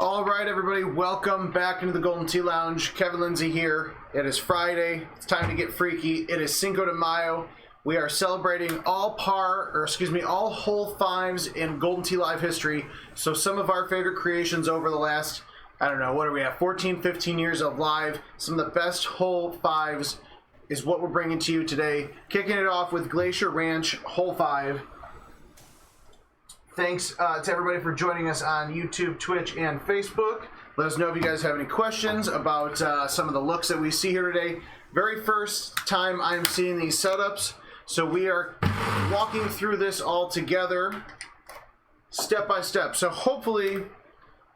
All right, everybody, welcome back into the Golden Tee Lounge. Kevin Lindsay here. It is Friday. It's time to get freaky. It is Cinco de Mayo. We are celebrating all hole fives in Golden Tee Live history. So some of our favorite creations over the last, I don't know, what do we have, 14, 15 years of live. Some of the best hole fives is what we're bringing to you today. Kicking it off with Glacier Ranch hole 5. Thanks to everybody for joining us on YouTube, Twitch, and Facebook. Let us know if you guys have any questions about some of the looks that we see here today. Very first time I'm seeing these setups, so we are walking through this all together, step by step. So hopefully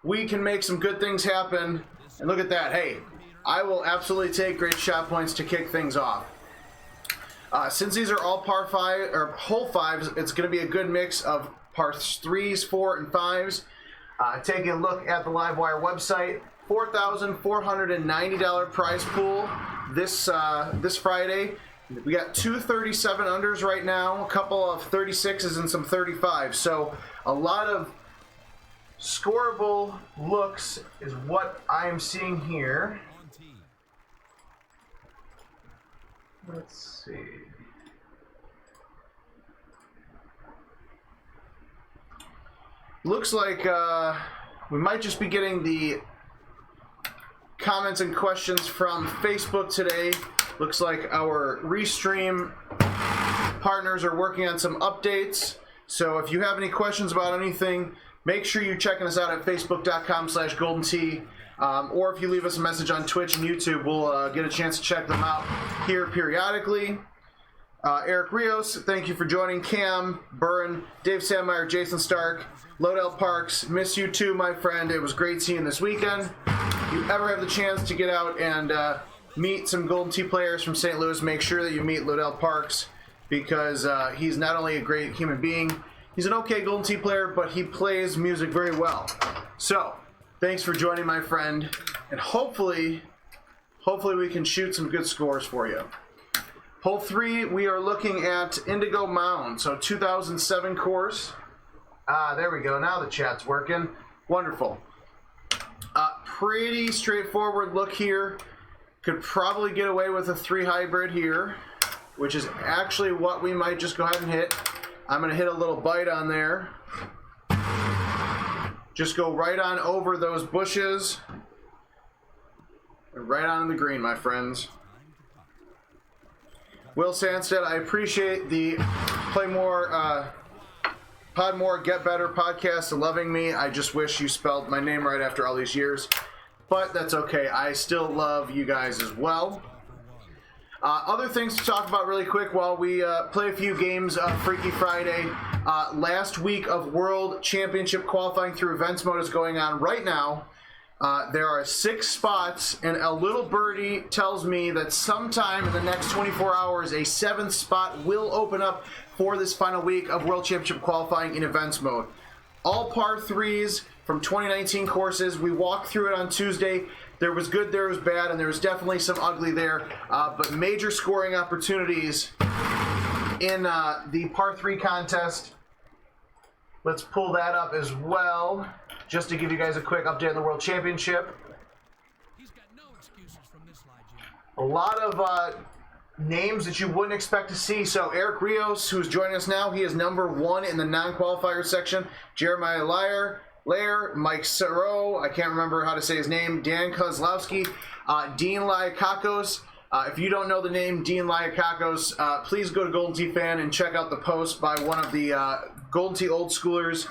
we can make some good things happen. And look at that. Hey, I will absolutely take great shot points to kick things off. Since these are all par 5 or hole 5s, it's going to be a good mix of par 3s, 4, and 5s. Taking a look at the Livewire website, $4,490 prize pool this Friday. We got two 37 unders right now, a couple of 36s, and some 35s. So a lot of scoreable looks is what I am seeing here. Let's see. Looks like we might just be getting the comments and questions from Facebook today. Looks like our Restream partners are working on some updates. So if you have any questions about anything, make sure you're checking us out at facebook.com/GoldenTee. Or if you leave us a message on Twitch and YouTube, we'll get a chance to check them out here periodically. Eric Rios, thank you for joining. Cam, Burren, Dave Sandmeyer, Jason Stark, Lodell Parks, miss you too, my friend. It was great seeing this weekend. If you ever have the chance to get out and meet some Golden Tee players from St. Louis, make sure that you meet Lodell Parks, because he's not only a great human being, he's an okay Golden Tee player, but he plays music very well. So, thanks for joining, my friend, and hopefully we can shoot some good scores for you. Hole 3, we are looking at Indigo Mound, so 2007 course. There we go. Now the chat's working. Wonderful. Pretty straightforward look here. Could probably get away with a 3 hybrid here, which is actually what we might just go ahead and hit. I'm going to hit a little bite on there. Just go right on over those bushes. Right on the green, my friends. Will Sandstead, I appreciate the Play More, Pod More, Get Better podcast, loving me. I just wish you spelled my name right after all these years. But that's okay. I still love you guys as well. Other things to talk about really quick while we play a few games of Freaky Friday. Last week of World Championship qualifying through events mode is going on right now. There are 6 spots, and a little birdie tells me that sometime in the next 24 hours, a 7th spot will open up for this final week of World Championship qualifying in events mode. All par 3s from 2019 courses. We walked through it on Tuesday. There was good, there was bad, and there was definitely some ugly there. But major scoring opportunities in the par 3 contest. Let's pull that up as well, just to give you guys a quick update on the World Championship. He's got no excuses from this slide, Jim. A lot of names that you wouldn't expect to see. So Eric Rios, who's joining us now, he is number 1 in the non-qualifier section. Jeremiah Lair, Mike Saro, I can't remember how to say his name, Dan Kozlowski, Dean Liakakos. If you don't know the name Dean Liakakos, please go to Golden Tee Fan and check out the post by one of the Golden Tee old schoolers.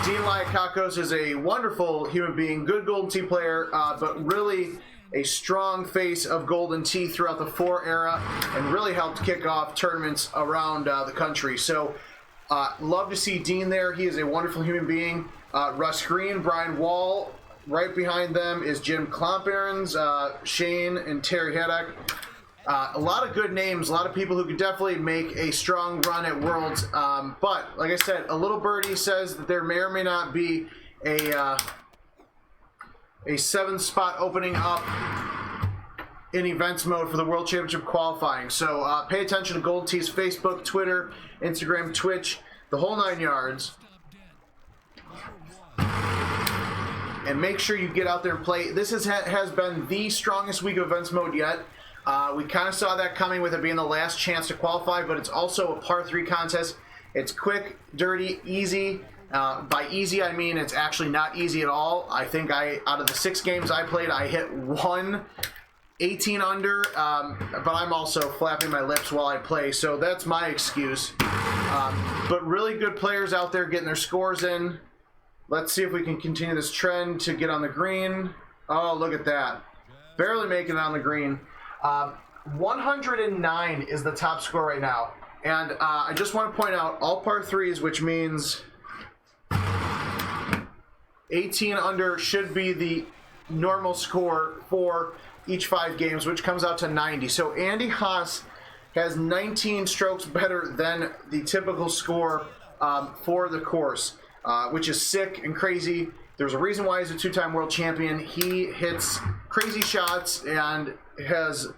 Dean Liakakos is a wonderful human being, good Golden Tee player, but really a strong face of Golden Tee throughout the 4 era, and really helped kick off tournaments around the country. So love to see Dean there. He is a wonderful human being. Russ Green, Brian Wall. Right behind them is Jim Klomperens, Shane, and Terry Haddock. A lot of good names, a lot of people who could definitely make a strong run at Worlds. But, like I said, a little birdie says that there may or may not be a 7th spot opening up in events mode for the World Championship qualifying. So pay attention to Golden Tee's Facebook, Twitter, Instagram, Twitch, the whole 9 yards. and make sure you get out there and play. This has been the strongest week of events mode yet. We kind of saw that coming with it being the last chance to qualify, but it's also a par 3 contest. It's quick, dirty, easy. By easy, I mean it's actually not easy at all. I think out of the 6 games I played, I hit 1 18 under, but I'm also flapping my lips while I play, so that's my excuse. But really good players out there getting their scores in. Let's see if we can continue this trend to get on the green. Oh, look at that. Barely making it on the green. 109 is the top score right now. And I just want to point out all par 3s, which means 18 under should be the normal score for each 5 games, which comes out to 90. So Andy Haas has 19 strokes better than the typical score for the course, which is sick and crazy. There's a reason why he's a 2-time world champion. He hits crazy shots and has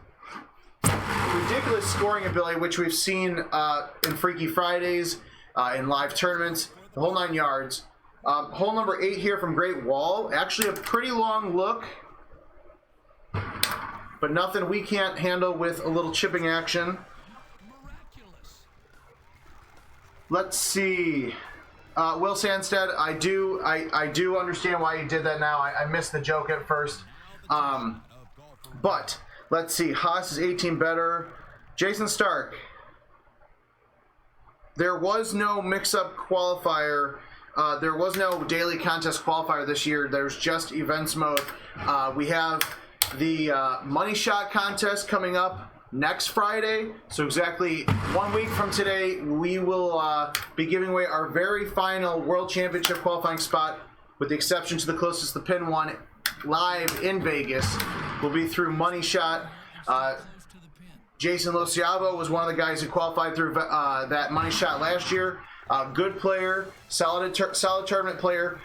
ridiculous scoring ability, which we've seen in Freaky Fridays, in live tournaments, the whole 9 yards. Hole number 8 here from Great Wall. Actually a pretty long look, but nothing we can't handle with a little chipping action. Let's see. Will Sandstead, I do understand why you did that now. I missed the joke at first. But let's see. Haas is 18 better. Jason Stark. There was no mix-up qualifier. There was no daily contest qualifier this year. There's just events mode. We have the money shot contest coming up next Friday. So exactly 1 week from today, we will be giving away our very final World Championship qualifying spot, with the exception to the closest to the pin one, live in Vegas. Will be through money shot. Jason Lociavo was one of the guys who qualified through that money shot last year. Good player, solid tournament player.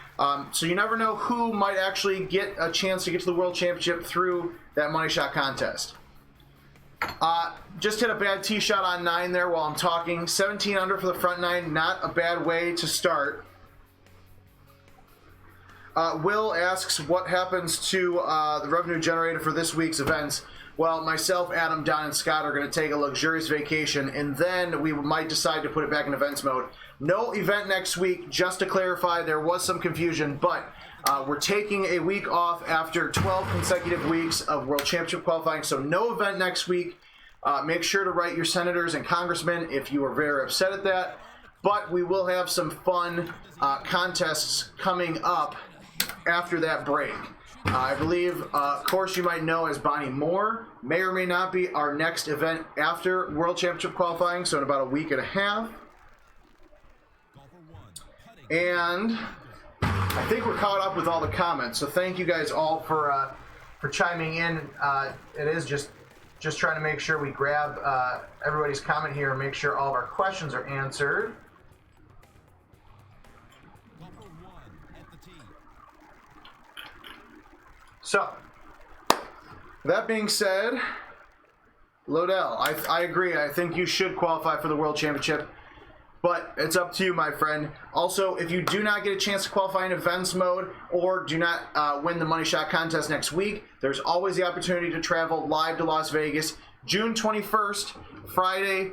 So you never know who might actually get a chance to get to the World Championship through that money shot contest. Just hit a bad tee shot on 9 there while I'm talking. 17 under for the front 9, not a bad way to start. Will asks what happens to the revenue generated for this week's events. Well, myself, Adam, Don, and Scott are going to take a luxurious vacation, and then we might decide to put it back in events mode. No event next week, just to clarify, there was some confusion, but we're taking a week off after 12 consecutive weeks of World Championship qualifying, so no event next week. Make sure to write your senators and congressmen if you are very upset at that, but we will have some fun contests coming up after that break. I believe course you might know as Bonnie Moore may or may not be our next event after World Championship qualifying, so in about a week and a half. And I think we're caught up with all the comments, so thank you guys all for chiming in. It is just trying to make sure we grab everybody's comment here and make sure all of our questions are answered. So, that being said, Lodell, I agree. I think you should qualify for the World Championship, but it's up to you, my friend. Also, if you do not get a chance to qualify in events mode or do not win the money shot contest next week, there's always the opportunity to travel live to Las Vegas. June 21st, Friday,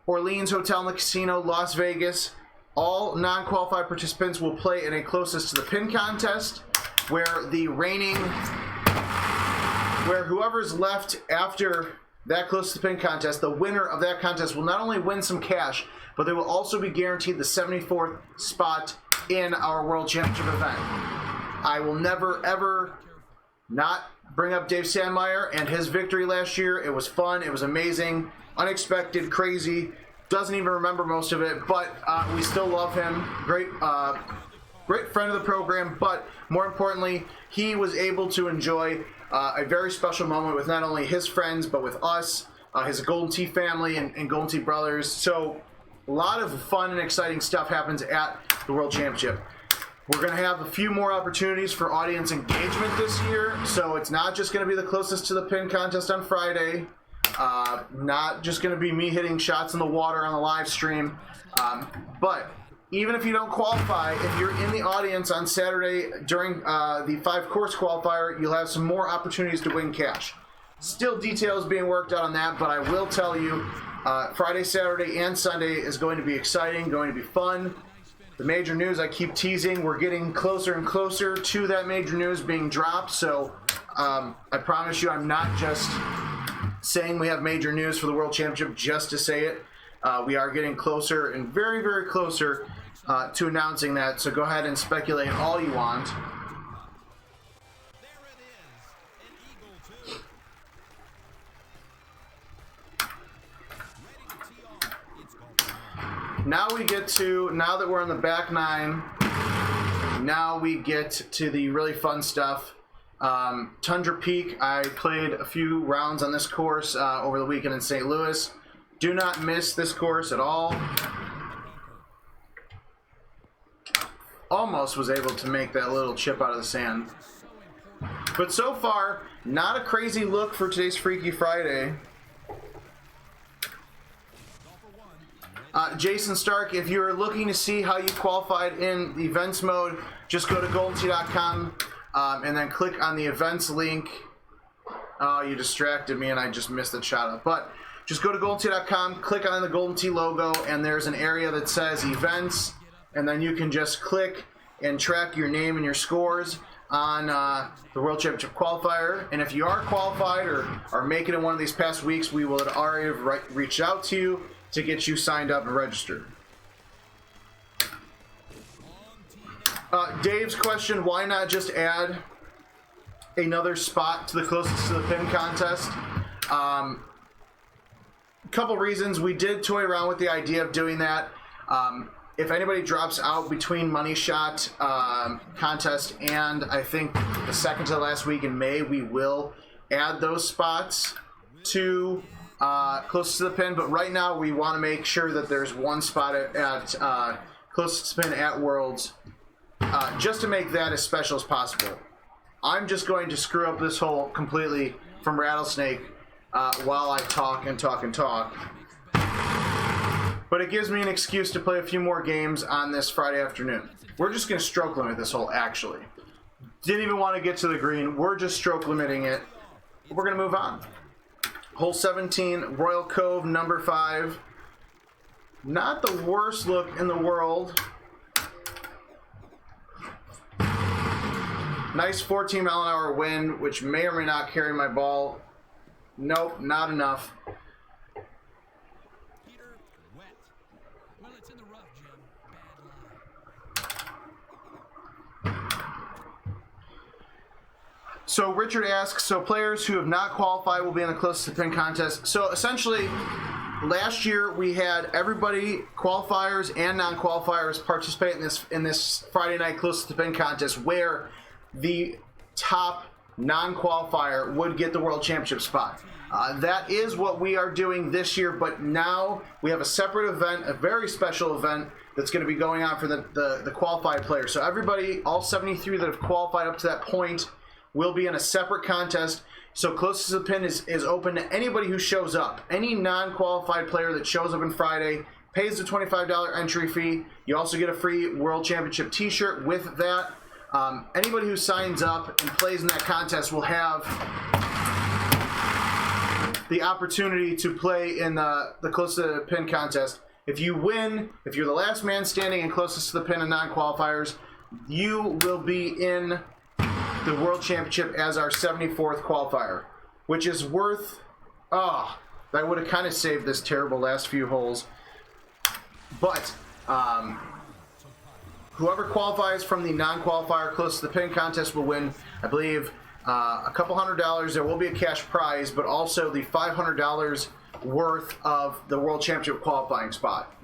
Orleans Hotel and the Casino, Las Vegas. All non-qualified participants will play in a closest to the pin contest, where whoever's left after that close to the pin contest, the winner of that contest will not only win some cash, but they will also be guaranteed the 74th spot in our World Championship event. I will never, ever not bring up Dave Sandmeyer and his victory last year. It was fun. It was amazing. Unexpected, crazy. Doesn't even remember most of it, but we still love him. Great friend of the program, but more importantly, he was able to enjoy a very special moment with not only his friends, but with us, his Golden Tee family and Golden Tee brothers. So a lot of fun and exciting stuff happens at the World Championship. We're going to have a few more opportunities for audience engagement this year, so it's not just going to be the closest to the pin contest on Friday, not just going to be me hitting shots in the water on the live stream, but even if you don't qualify, if you're in the audience on Saturday during the 5-course qualifier, you'll have some more opportunities to win cash. Still details being worked out on that, but I will tell you, Friday, Saturday, and Sunday is going to be exciting, going to be fun. The major news I keep teasing, we're getting closer and closer to that major news being dropped, so I promise you I'm not just saying we have major news for the World Championship just to say it. We are getting closer and very, very closer to announcing that, so go ahead and speculate all you want. Now that we're on the back nine, now we get to the really fun stuff. Tundra Peak, I played a few rounds on this course over the weekend in St. Louis. Do not miss this course at all. Almost was able to make that little chip out of the sand. But so far, not a crazy look for today's Freaky Friday. Jason Stark, if you're looking to see how you qualified in the events mode, just go to goldentea.com and then click on the events link. Oh, you distracted me and I just missed the shout out. But just go to goldentea.com, click on the Golden Tee logo, and there's an area that says events, and then you can just click and track your name and your scores on the World Championship qualifier. And if you are qualified or are making it one of these past weeks, we will have already reached out to you to get you signed up and registered. Dave's question, why not just add another spot to the closest to the pin contest? Couple reasons. We did toy around with the idea of doing that. If anybody drops out between Money Shot contest and I think the second to the last week in May, we will add those spots to closest to the pin. But right now we want to make sure that there's one spot at closest to the pin at Worlds, just to make that as special as possible. I'm just going to screw up this hole completely from Rattlesnake while I talk and talk and talk. But it gives me an excuse to play a few more games on this Friday afternoon. We're just going to stroke limit this hole, actually. Didn't even want to get to the green. We're just stroke limiting it. We're going to move on. Hole 17, Royal Cove, number 5. Not the worst look in the world. Nice 14-mile-an-hour wind, which may or may not carry my ball. Nope, not enough. Peter, wet. Well, it's in the rough, Jim. Bad lie. So Richard asks, so players who have not qualified will be in the closest to pin contest. So essentially, last year we had everybody, qualifiers and non-qualifiers, participate in this Friday night closest to pin contest, where the top non-qualifier would get the World Championship spot. That is what we are doing this year, but now we have a separate event, a very special event that's going to be going on for the qualified players. So everybody, all 73 that have qualified up to that point, will be in a separate contest. So closest to the pin is open to anybody who shows up. Any non-qualified player that shows up on Friday pays the $25 entry fee. You also get a free World Championship t-shirt with that. Anybody who signs up and plays in that contest will have the opportunity to play in the closest to the pin contest. If you win, if you're the last man standing and closest to the pin in non-qualifiers, you will be in the World Championship as our 74th qualifier, which is worth, that would have kind of saved this terrible last few holes. But whoever qualifies from the non-qualifier close to the pin contest will win, I believe, a couple $100. There will be a cash prize, but also the $500 worth of the World Championship qualifying spot.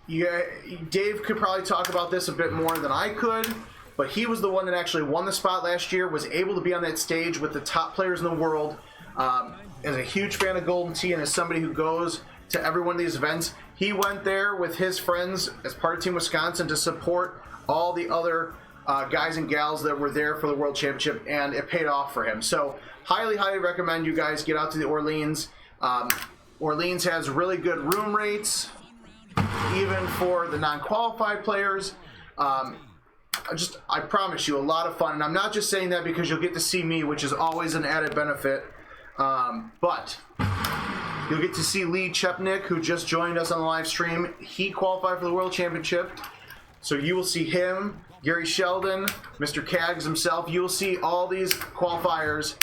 Dave could probably talk about this a bit more than I could, but he was the one that actually won the spot last year, was able to be on that stage with the top players in the world. As a huge fan of Golden Tee and as somebody who goes to every one of these events, he went there with his friends as part of Team Wisconsin to support all the other guys and gals that were there for the World Championship, and it paid off for him. So highly, highly recommend you guys get out to the Orleans. Orleans has really good room rates. even for the non-qualified players. I promise you, a lot of fun. And I'm not just saying that because you'll get to see me, which is always an added benefit. But you'll get to see Lee Chepnick, who just joined us on the live stream. He qualified for the World Championship. So you will see him, Gary Sheldon, Mr. Kaggs himself. You will see all these qualifiers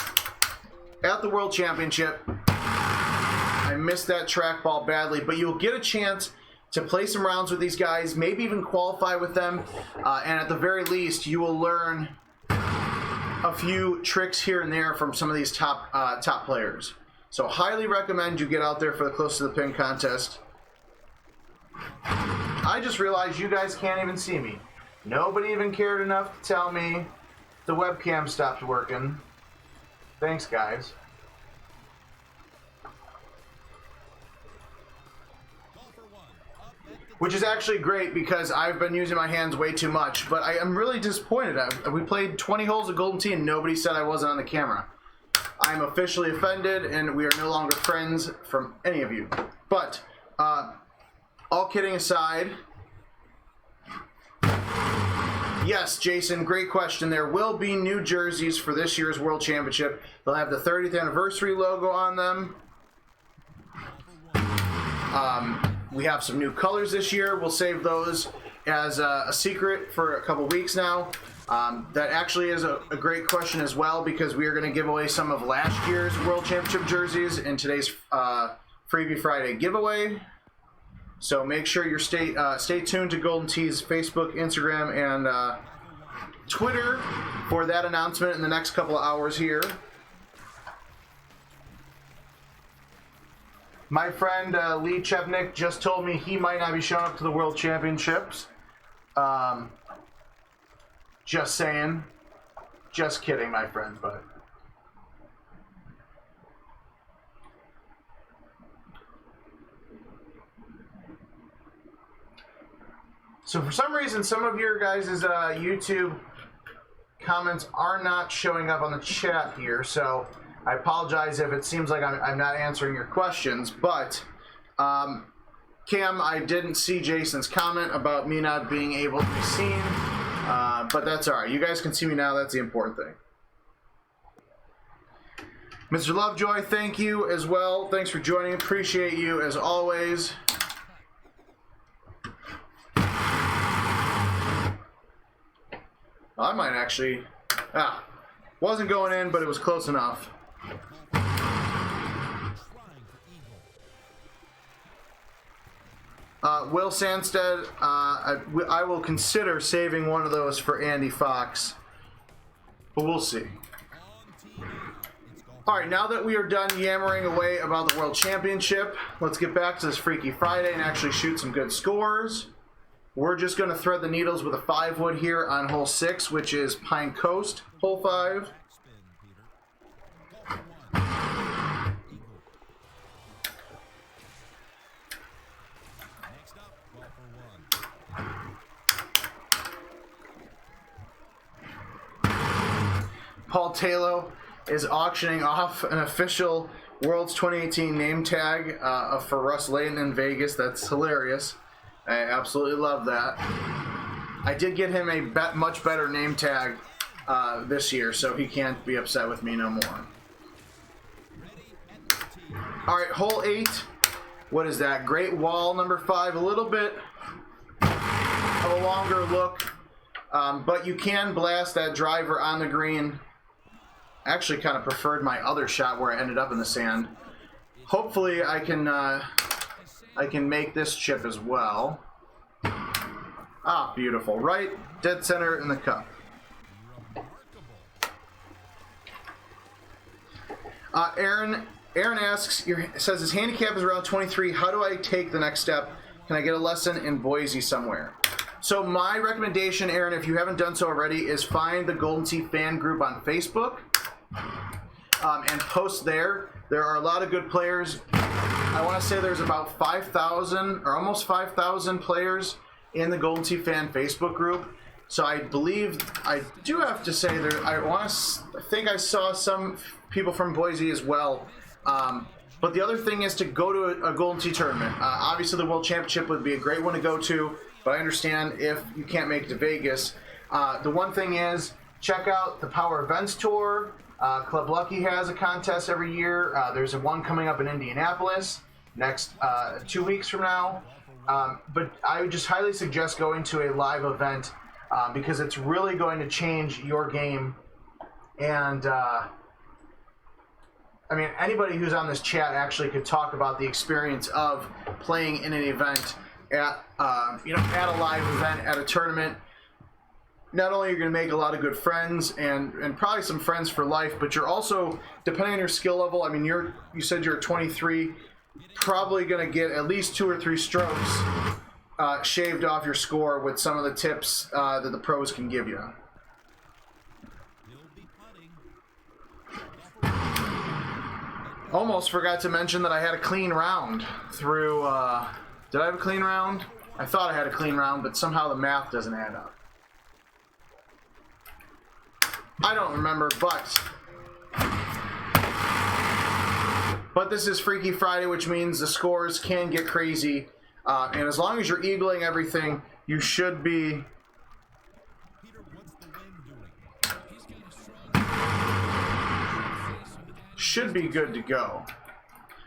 at the World Championship. I missed that trackball badly, but you'll get a chance to play some rounds with these guys, maybe even qualify with them, and at the very least, you will learn a few tricks here and there from some of these top players. So highly recommend you get out there for the Close to the Pin contest. I just realized you guys can't even see me. Nobody even cared enough to tell me the webcam stopped working. Thanks, guys. Which is actually great because I've been using my hands way too much, but I am really disappointed. We played 20 holes of Golden Tee and nobody said I wasn't on the camera. I'm officially offended and we are no longer friends from any of you. But, all kidding aside, yes, Jason, great question. There will be new jerseys for this year's World Championship. They'll have the 30th anniversary logo on them. We have some new colors this year. We'll save those as a secret for a couple weeks now. That actually is a great question as well because we are going to give away some of last year's World Championship jerseys in today's Freebie Friday giveaway. So make sure you stay tuned to Golden Tee's Facebook, Instagram, and Twitter for that announcement in the next couple of hours here. My friend Lee Chepnick just told me he might not be showing up to the World Championships. Just saying. Just kidding, my friend, but... So for some reason, some of your guys' YouTube comments are not showing up on the chat here, so I apologize if it seems like I'm not answering your questions, but Cam, I didn't see Jason's comment about me not being able to be seen, but that's all right. You guys can see me now. That's the important thing. Mr. Lovejoy, thank you as well. Thanks for joining. Appreciate you as always. I might actually... wasn't going in, but it was close enough. Will Sandstead, I will consider saving one of those for Andy Fox, but we'll see. Alright, now that we are done yammering away about the World Championship, let's get back to this Freaky Friday and actually shoot some good scores. We're just going to thread the needles with a 5-wood here on hole 6, which is Pine Coast, hole 5. Paul Taylor is auctioning off an official Worlds 2018 name tag for Russ Layton in Vegas. That's hilarious. I absolutely love that. I did get him a much better name tag this year, so he can't be upset with me no more. All right, hole 8. What is that? Great Wall, number 5. A little bit of a longer look, but you can blast that driver on the green. Actually kind of preferred my other shot where I ended up in the sand. Hopefully I can make this chip as well. Ah, beautiful. Right, dead center in the cup. Aaron asks, says his handicap is around 23. How do I take the next step? Can I get a lesson in Boise somewhere? So my recommendation, Aaron, if you haven't done so already, is find the Golden Tee fan group on Facebook and post there. There are a lot of good players. I want to say there's about 5,000 or almost 5,000 players in the Golden Tee fan Facebook group. So I believe, I do have to say there, I think I saw some people from Boise as well. But the other thing is to go to a Golden Tee tournament. Obviously, the World Championship would be a great one to go to, but I understand if you can't make it to Vegas. The one thing is, check out the Power Events Tour. Club Lucky has a contest every year. There's one coming up in Indianapolis next 2 weeks from now. But I would just highly suggest going to a live event because it's really going to change your game. And I mean, anybody who's on this chat actually could talk about the experience of playing in an event at at a live event, at a tournament. Not only are you going to make a lot of good friends and probably some friends for life, but you're also, depending on your skill level, I mean, you said you're 23, probably going to get at least 2 or 3 strokes shaved off your score with some of the tips that the pros can give you. Almost forgot to mention that I had a clean round through, did I have a clean round? I thought I had a clean round, but somehow the math doesn't add up. I don't remember, but this is Freaky Friday, which means the scores can get crazy. And as long as you're eagling everything, you should be... should be good to go.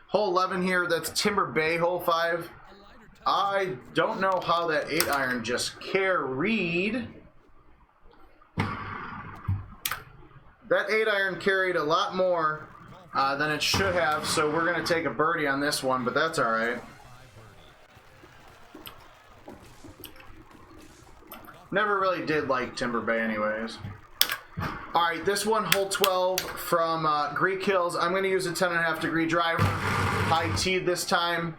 Hole 11 here, that's Timber Bay, hole 5. I don't know how that 8-iron just carried. That 8-iron carried a lot more than it should have, so we're going to take a birdie on this one, but that's all right. Never really did like Timber Bay anyways. All right, this one, hole 12 from Greek Hills. I'm going to use a 10.5 degree driver. High teed this time.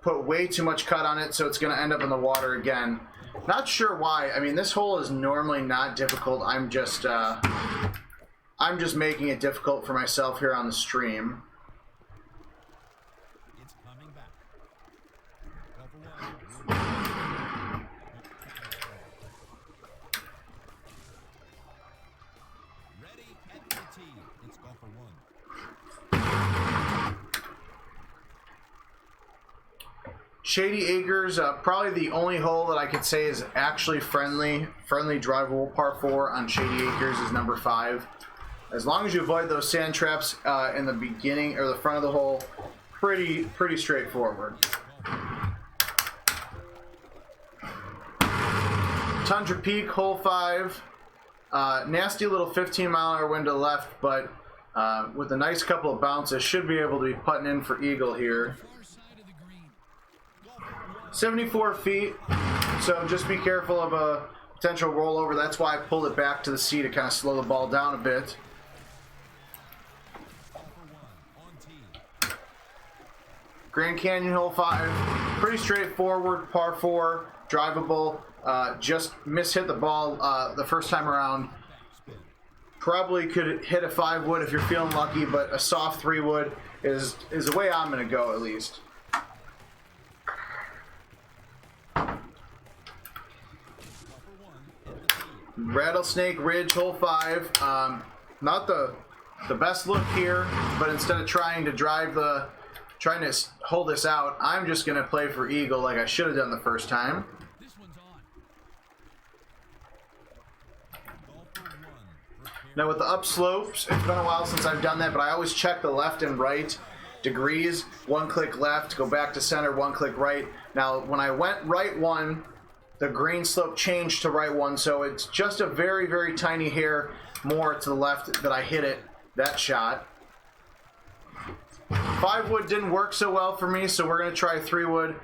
Put way too much cut on it, so it's going to end up in the water again. Not sure why. I mean, this hole is normally not difficult. I'm just making it difficult for myself here on the stream. It's coming back. Ready at the tee. It's golfer 1. Shady Acres, probably the only hole that I could say is actually friendly drivable. Par 4 on Shady Acres is number 5. As long as you avoid those sand traps in the beginning or the front of the hole, pretty straightforward. Tundra Peak, hole 5. Nasty little 15-mile-an-hour wind to the left, but with a nice couple of bounces, should be able to be putting in for eagle here. 74 feet, so just be careful of a potential rollover. That's why I pulled it back to the sea to kind of slow the ball down a bit. Grand Canyon, hole 5. Pretty straightforward, par 4, drivable. Just mishit the ball the first time around. Probably could hit a 5-wood if you're feeling lucky, but a soft 3-wood is the way I'm going to go, at least. Rattlesnake Ridge, hole 5. Not the best look here, but instead of trying to hold this out, I'm just going to play for eagle like I should have done the first time. This one's on. Now with the upslopes, it's been a while since I've done that, but I always check the left and right degrees. 1 click left, go back to center, 1 click right. Now when I went right 1, the green slope changed to right 1, so it's just a very, very tiny hair more to the left that I hit it, that shot. 5-wood didn't work so well for me, so we're going to try 3-wood.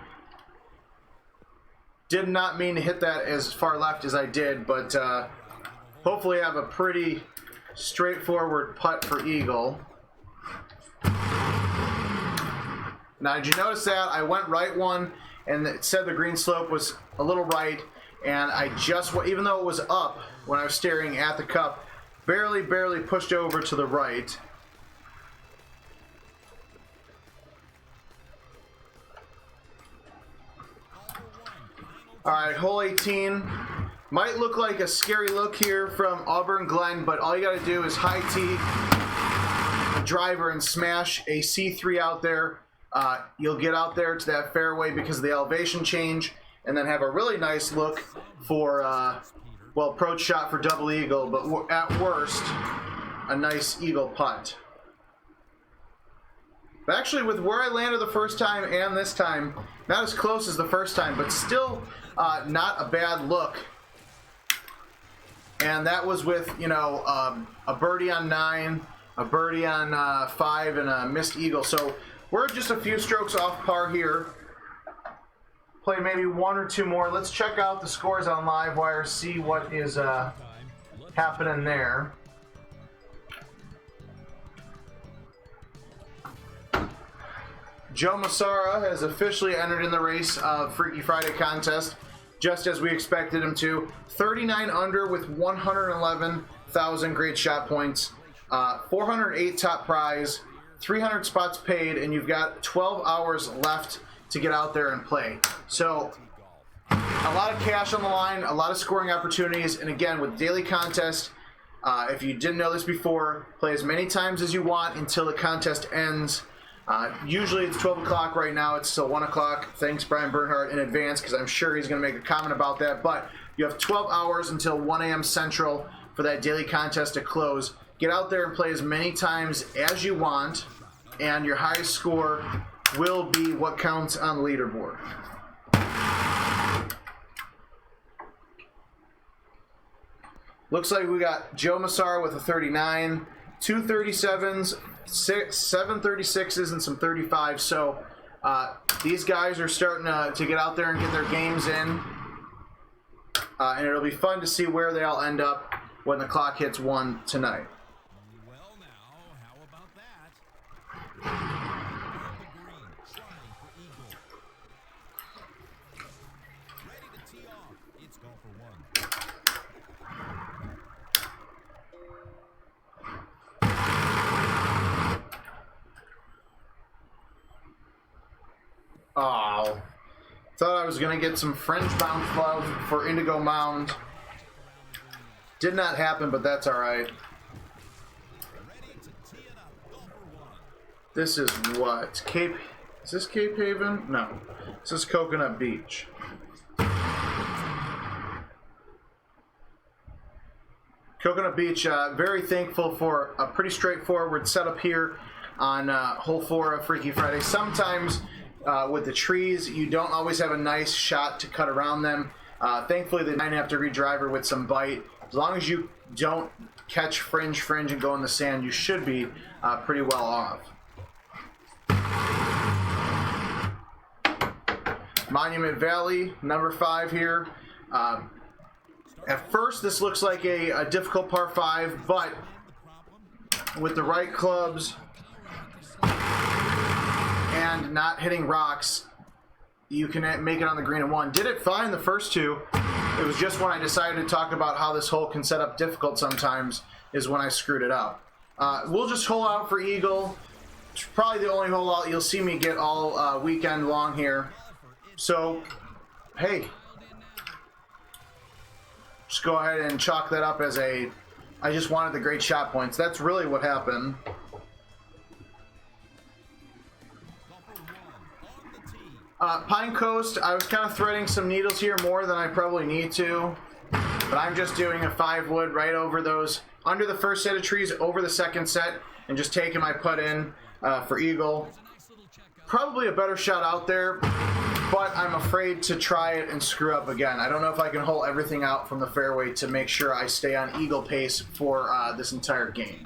Did not mean to hit that as far left as I did, but hopefully I have a pretty straightforward putt for eagle. Now, did you notice that? I went right 1, and it said the green slope was a little right, and I just, even though it was up when I was staring at the cup, barely pushed over to the right. All right, hole 18. Might look like a scary look here from Auburn Glen, but all you got to do is high tee driver and smash a C3 out there, you'll get out there to that fairway because of the elevation change, and then have a really nice look for, well, approach shot for double eagle, but at worst, a nice eagle putt. But actually, with where I landed the first time and this time, not as close as the first time, but still not a bad look. And that was with, you know, a birdie on 9, a birdie on 5, and a missed eagle. So we're just a few strokes off par here. Play maybe 1 or 2 more. Let's check out the scores on Livewire, see what is happening there. Joe Massara has officially entered in the race of Freaky Friday contest, just as we expected him to. 39 under with 111,000 great shot points, 408 top prize, 300 spots paid, and you've got 12 hours left to get out there and play. So a lot of cash on the line, a lot of scoring opportunities, and again, with daily contest, if you didn't know this before, play as many times as you want until the contest ends. Usually it's 12 o'clock. Right now it's still 1 o'clock. Thanks, Brian Bernhardt, in advance, because I'm sure he's going to make a comment about that. But you have 12 hours until 1 a.m. Central for that daily contest to close. Get out there and play as many times as you want, and your highest score will be what counts on the leaderboard. Looks like we got Joe Massara with a 39, 2 37s, 7 36s, and some 35s. So these guys are starting to get out there and get their games in. And it'll be fun to see where they all end up when the clock hits 1 tonight. Well, now, how about that? Green, trying for eagle. Ready to tee off. It's golf for 1. Oh, thought I was going to get some French bounce love for Indigo Mound. Did not happen, but that's all right. This is what? Cape? Is this Cape Haven? No. This is Coconut Beach. Coconut Beach, very thankful for a pretty straightforward setup here on hole 4 of Freaky Friday. Sometimes with the trees, you don't always have a nice shot to cut around them. Thankfully, the 9.5-degree driver with some bite. As long as you don't catch fringe, and go in the sand, you should be pretty well off. Monument Valley, number 5 here. At first, this looks like a difficult par 5, but with the right clubs and not hitting rocks, you can make it on the green in 1. Did it fine the first 2. It was just when I decided to talk about how this hole can set up difficult sometimes is when I screwed it up. We'll just hole out for eagle. It's probably the only hole out you'll see me get all weekend long here. So, hey, just go ahead and chalk that up as I just wanted the great shot points. That's really what happened. Pine Coast, I was kind of threading some needles here more than I probably need to, but I'm just doing a 5-wood right over those, under the first set of trees, over the second set, and just taking my putt in for eagle. Probably a better shot out there, but I'm afraid to try it and screw up again. I don't know if I can hole everything out from the fairway to make sure I stay on eagle pace for this entire game.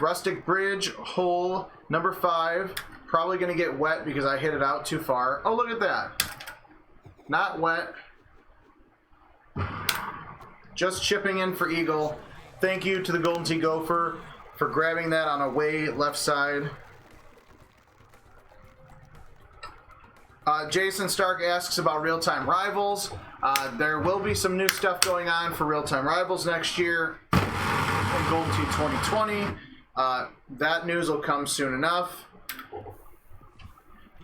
Rustic Bridge, hole number 5. Probably going to get wet because I hit it out too far. Oh, look at that. Not wet. Just chipping in for eagle. Thank you to the Golden Tee Gopher for grabbing that on a way left side. Jason Stark asks about real-time rivals. There will be some new stuff going on for real-time rivals next year in Golden Tee 2020. That news will come soon enough.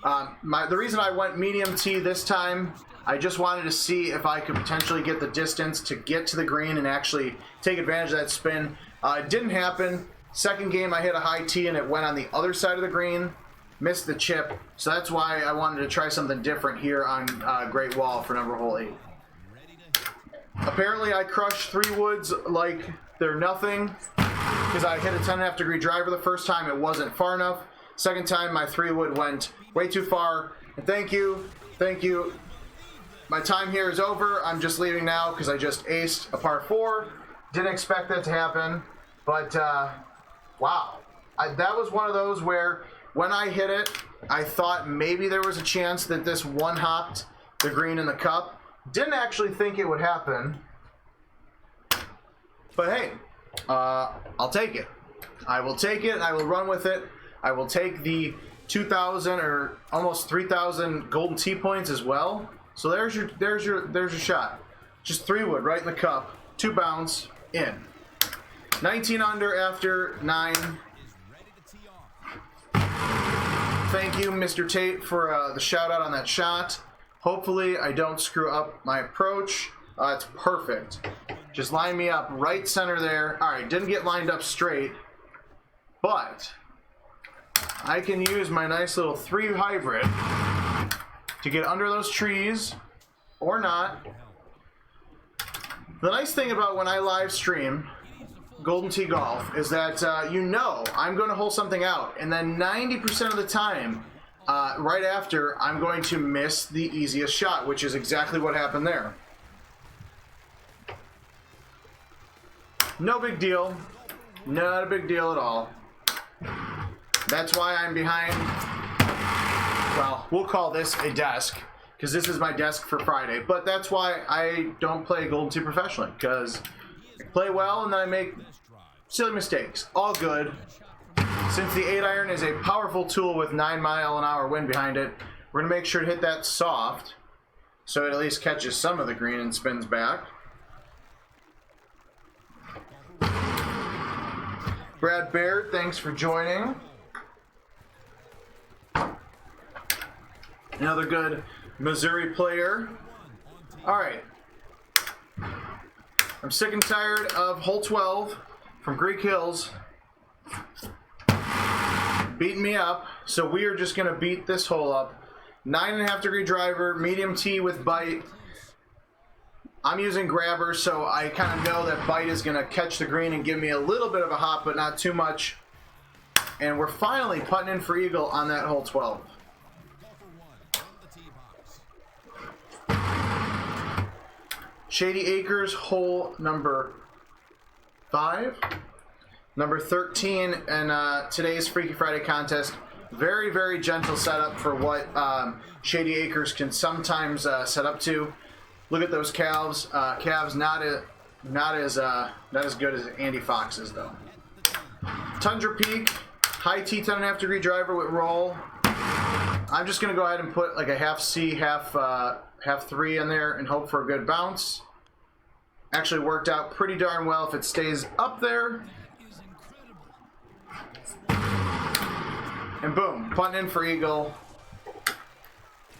The reason I went medium T this time I just wanted to see if I could potentially get the distance to get to the green and actually take advantage of that spin. It didn't happen. Second game, I hit a high tee and it went on the other side of the green. Missed the chip. So that's why I wanted to try something different here on Great Wall for number hole 8. Apparently, I crushed 3 woods like they're nothing because I hit a 10.5 degree driver the first time. It wasn't far enough. Second time, my 3 wood went way too far. And thank you. Thank you. My time here is over. I'm just leaving now because I just aced a par 4. Didn't expect that to happen. But, wow. That was one of those where when I hit it, I thought maybe there was a chance that this one-hopped the green in the cup. Didn't actually think it would happen. But hey, I'll take it. I will take it. I will run with it. I will take the 2,000 or almost 3,000 golden tee points as well. So there's your shot. Just 3 wood right in the cup. 2 bounce in. 19 under after 9. Thank you, Mr. Tate, for the shout out on that shot. Hopefully, I don't screw up my approach. It's perfect. Just line me up right center there. All right, didn't get lined up straight, but I can use my nice little 3 hybrid to get under those trees or not. The nice thing about when I live stream Golden Tee Golf is that you know I'm going to hole something out, and then 90% of the time, right after, I'm going to miss the easiest shot, which is exactly what happened there. No big deal. Not a big deal at all. That's why I'm behind, well, we'll call this a desk, because this is my desk for Friday, but that's why I don't play Golden Tee professionally, because I play well and then I make silly mistakes. All good. Since the 8-iron is a powerful tool with 9-mile-an-hour wind behind it, we're going to make sure to hit that soft so it at least catches some of the green and spins back. Brad Baird, thanks for joining. Another good Missouri player. All right. I'm sick and tired of hole 12 from Greek Hills beating me up, so we are just going to beat this hole up. 9.5 degree driver, medium tee with bite. I'm using grabber, so I kind of know that bite is going to catch the green and give me a little bit of a hop, but not too much. And we're finally putting in for eagle on that hole 12. Shady Acres, hole number 5. Number 13 in today's Freaky Friday contest. Very, very gentle setup for what Shady Acres can sometimes set up to. Look at those calves. Calves not as good as Andy Fox's though. Tundra Peak, high T 10.5 degree driver with roll. I'm just gonna go ahead and put like a half C, half 3 in there and hope for a good bounce. Actually worked out pretty darn well if it stays up there. And boom, putting in for eagle.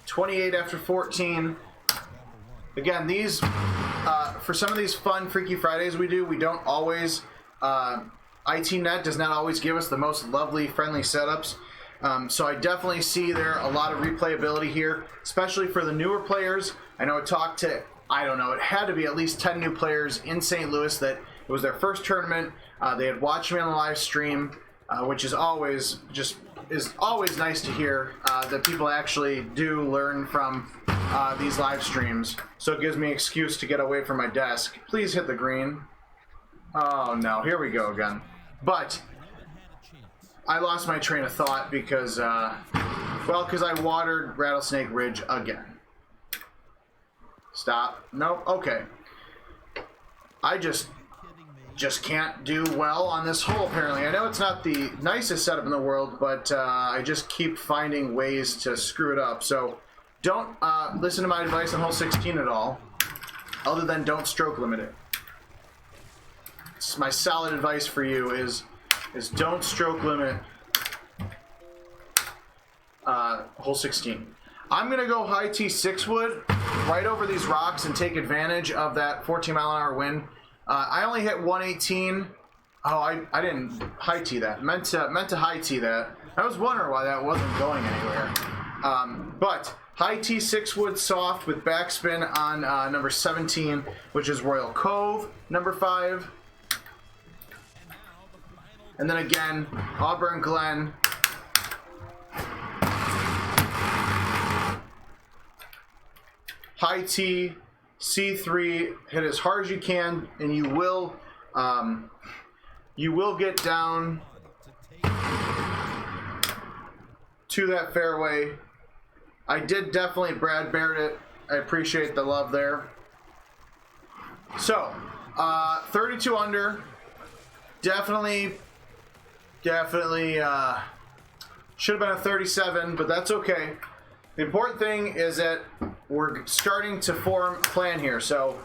28 after 14. Again, these for some of these fun Freaky Fridays we do, we don't always ITNet does not always give us the most lovely, friendly setups. So I definitely see there a lot of replayability here, especially for the newer players. I know I talked to, I don't know, it had to be at least 10 new players in St. Louis that it was their first tournament. They had watched me on the live stream, which is always nice to hear that people actually do learn from these live streams. So it gives me an excuse to get away from my desk. Please hit the green. Oh no, here we go again. But I lost my train of thought because, because I watered Rattlesnake Ridge again. Stop. Nope. Okay. I just can't do well on this hole, apparently. I know it's not the nicest setup in the world, but I just keep finding ways to screw it up. So don't listen to my advice on hole 16 at all, other than don't stroke limit it. It's my solid advice for you is don't stroke limit hole 16. I'm going to go high T 6 wood right over these rocks and take advantage of that 14-mile-an-hour wind. I only hit 118. Oh, I didn't high tee that. Meant to high tee that. I was wondering why that wasn't going anywhere. But high tee 6-wood soft with backspin on number 17, which is Royal Cove, number 5. And then again, Auburn Glen. High tee, C3, hit as hard as you can, and you will get down to that fairway. I did definitely Brad Baird it. I appreciate the love there. So, 32 under. Definitely should have been a 37, but that's okay. The important thing is that we're starting to form a plan here. So,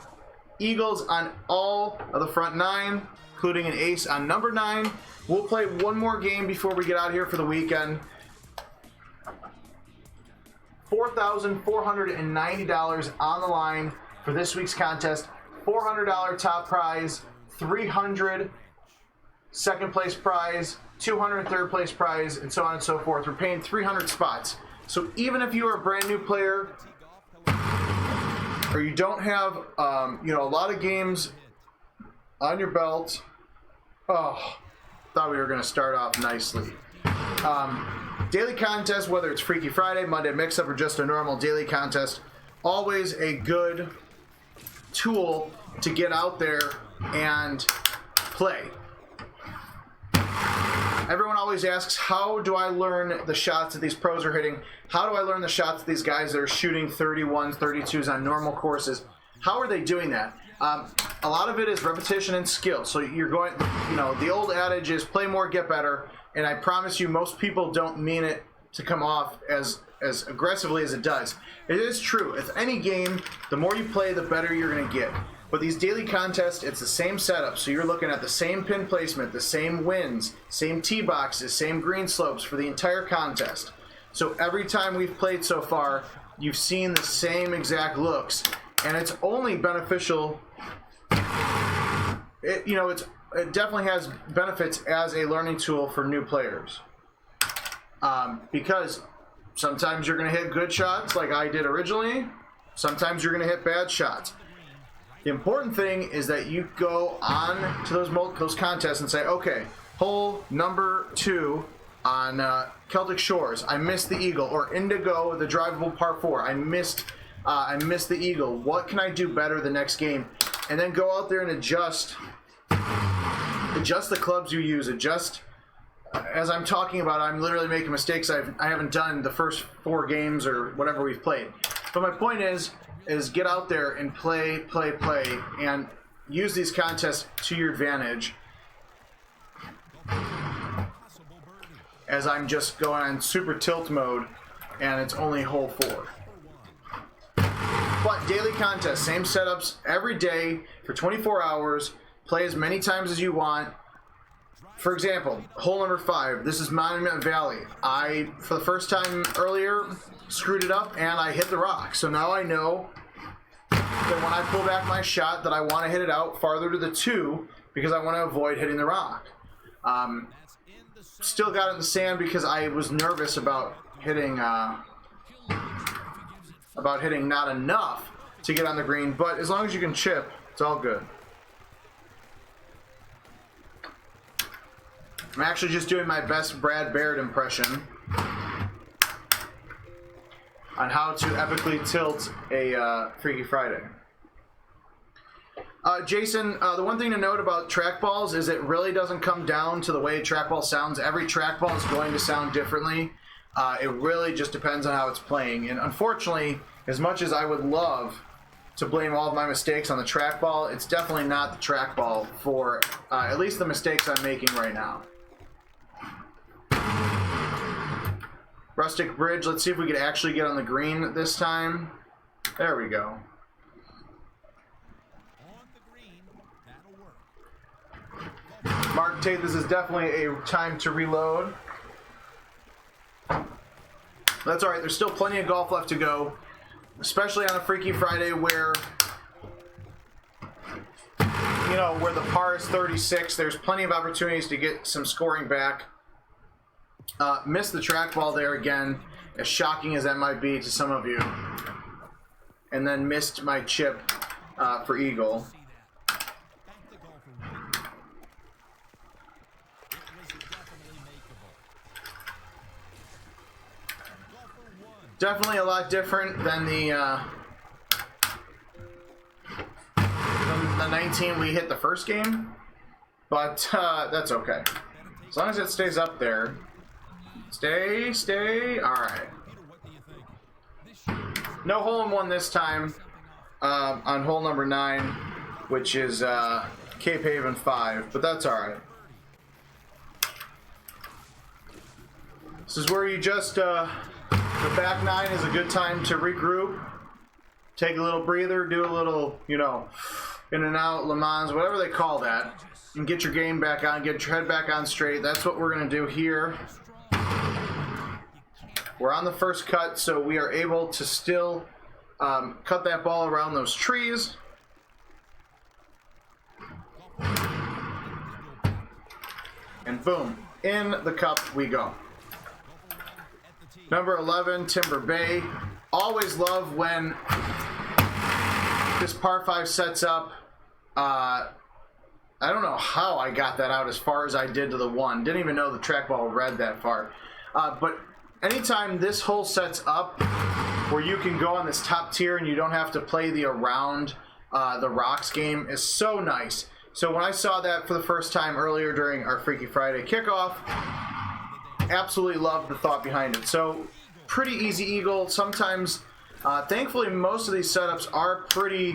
eagles on all of the front 9, including an ace on number 9. We'll play one more game before we get out of here for the weekend. $4,490 on the line for this week's contest. $400 top prize, $300 second place prize, $200 third place prize, and so on and so forth. We're paying 300 spots. So even if you are a brand new player or you don't have a lot of games on your belt, thought we were going to start off nicely. Daily contest, whether it's Freaky Friday, Monday Mix-Up, or just a normal daily contest, always a good tool to get out there and play. Everyone always asks, how do I learn the shots that these pros are hitting? How do I learn the shots that these guys that are shooting 31s, 32s on normal courses? How are they doing that? A lot of it is repetition and skill. So you're going, the old adage is play more, get better. And I promise you, most people don't mean it to come off as aggressively as it does. It is true. With any game, the more you play, the better you're going to get. But these daily contests, it's the same setup. So you're looking at the same pin placement, the same winds, same tee boxes, same green slopes for the entire contest. So every time we've played so far, you've seen the same exact looks. And it's only beneficial. It definitely has benefits as a learning tool for new players. Because sometimes you're going to hit good shots like I did originally. Sometimes you're going to hit bad shots. The important thing is that you go on to those contests and say, okay, hole number 2 on Celtic Shores, I missed the eagle, or Indigo, the drivable par 4, I missed the eagle. What can I do better the next game? And then go out there and adjust the clubs you use. As I'm talking about, I'm literally making mistakes I haven't done the first 4 games or whatever we've played. But my point is get out there and play, and use these contests to your advantage. As I'm just going on super tilt mode, and it's only hole 4. But daily contests, same setups every day for 24 hours. Play as many times as you want. For example, hole number 5, this is Monument Valley. I, for the first time earlier, screwed it up and I hit the rock. So now I know that when I pull back my shot that I want to hit it out farther to the 2 because I want to avoid hitting the rock. Still got it in the sand because I was nervous about hitting not enough to get on the green, but as long as you can chip, it's all good. I'm actually just doing my best Brad Baird impression on how to epically tilt a Freaky Friday. Jason, the one thing to note about trackballs is it really doesn't come down to the way a trackball sounds. Every trackball is going to sound differently. It really just depends on how it's playing. And unfortunately, as much as I would love to blame all of my mistakes on the trackball, it's definitely not the trackball for at least the mistakes I'm making right now. Rustic Bridge, let's see if we could actually get on the green this time. There we go. Mark Tate, this is definitely a time to reload. That's alright, there's still plenty of golf left to go. especially on a Freaky Friday where, you know, where the par is 36, there's plenty of opportunities to get some scoring back. Missed the trackball there again, as shocking as that might be to some of you. And then missed my chip for eagle. Definitely a lot different than the 19 we hit the first game, but that's okay. As long as it stays up there. Stay. All right. No hole in one this time on hole number 9, which is Cape Haven 5, but that's all right. This is where you just the back 9 is a good time to regroup, take a little breather, do a little, you know, in and out, Le Mans, whatever they call that, and get your game back on, get your head back on straight. That's what we're going to do here. We're on the first cut, so we are able to still cut that ball around those trees. And boom, in the cup we go. Number 11, Timber Bay. Always love when this par 5 sets up. I don't know how I got that out as far as I did to the 1. Didn't even know the trackball read that far. But anytime this hole sets up where you can go on this top tier and you don't have to play the around the rocks game is so nice. So when I saw that for the first time earlier during our Freaky Friday kickoff, absolutely loved the thought behind it. So pretty easy eagle. Sometimes, thankfully, most of these setups are pretty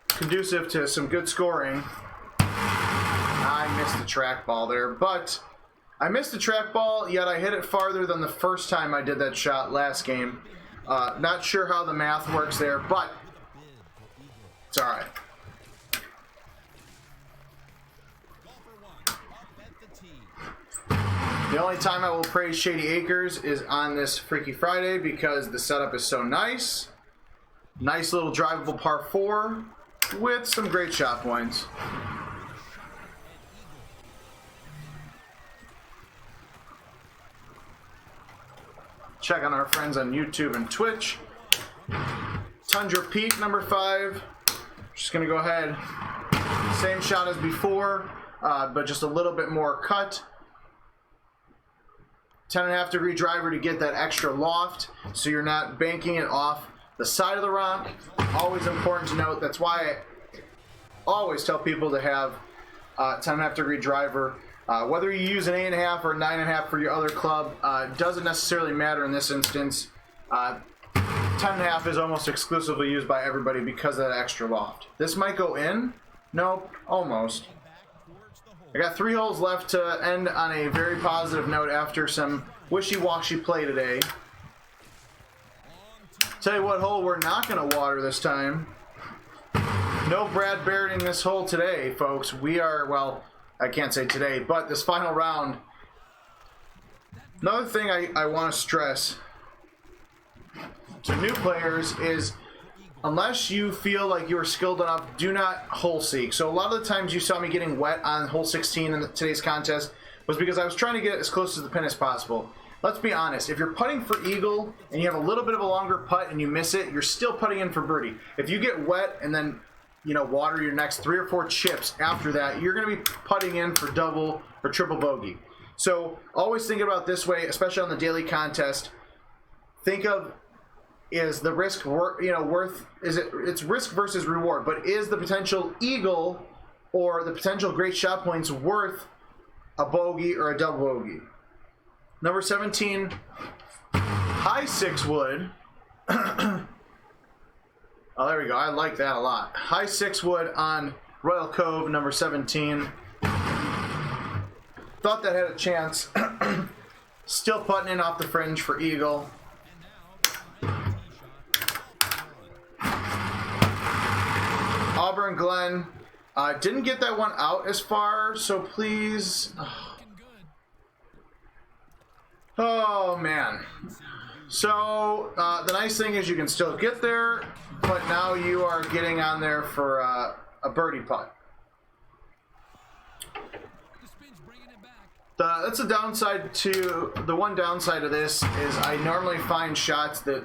conducive to some good scoring. I missed the trackball there, but I missed the trackball, yet I hit it farther than the first time I did that shot last game. Not sure how the math works there, but it's all right. The only time I will praise Shady Acres is on this Freaky Friday because the setup is so nice. Nice little drivable par 4 with some great shot points. Check on our friends on YouTube and Twitch. Tundra Pete, number 5. Just going to go ahead. Same shot as before, but just a little bit more cut. 10.5 degree driver to get that extra loft so you're not banking it off the side of the rock. Always important to note. That's why I always tell people to have 10.5 degree driver. Whether you use an 8.5 or 9.5 for your other club doesn't necessarily matter in this instance. 10.5 is almost exclusively used by everybody because of that extra loft. This might go in. Nope, almost. I got 3 holes left to end on a very positive note after some wishy-washy play today. Tell you what hole we're not going to water this time. No Brad Barrett in this hole today, folks. We are, well, I can't say today, but this final round. Another thing I want to stress to new players is unless you feel like you are skilled enough, do not hole seek. So a lot of the times you saw me getting wet on hole 16 in today's contest was because I was trying to get as close to the pin as possible. Let's be honest, if you're putting for eagle and you have a little bit of a longer putt and you miss it, you're still putting in for birdie. If you get wet and then, you know, water your next 3 or 4 chips after that, you're going to be putting in for double or triple bogey. So always think about it this way, especially on the daily contest. Think of, is the risk worth, it's risk versus reward, but is the potential eagle or the potential great shot points worth a bogey or a double bogey? Number 17, high 6 wood. Oh, there we go. I like that a lot. High 6 wood on Royal Cove, number 17. Thought that had a chance. Still putting in off the fringe for eagle. Auburn Glen didn't get that one out as far, so please. Oh man. So the nice thing is you can still get there, but now you are getting on there for a birdie putt. The spin's bringing it back. That's a downside to the one downside of this is I normally find shots that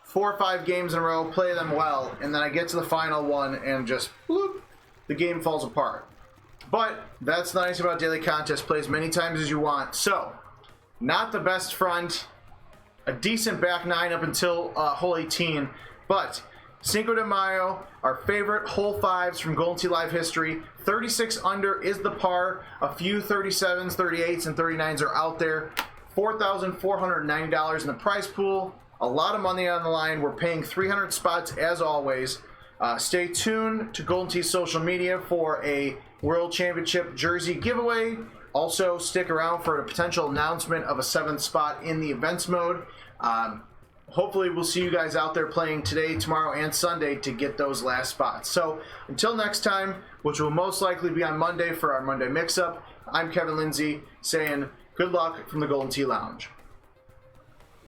4 or 5 games in a row, play them well, and then I get to the final one and just bloop, the game falls apart. But that's nice about daily contest. Play as many times as you want. So, not the best front, a decent back 9 up until hole 18, but Cinco de Mayo, our favorite hole 5s from Golden Tee Live history. 36 under is the par. A few 37s, 38s, and 39s are out there. $4,490 in the prize pool. A lot of money on the line. We're paying 300 spots as always. Stay tuned to Golden Tee's social media for a World Championship jersey giveaway. Also, stick around for a potential announcement of a 7th spot in the events mode. Hopefully, we'll see you guys out there playing today, tomorrow, and Sunday to get those last spots. So, until next time, which will most likely be on Monday for our Monday mix-up, I'm Kevin Lindsay saying good luck from the Golden Tee Lounge.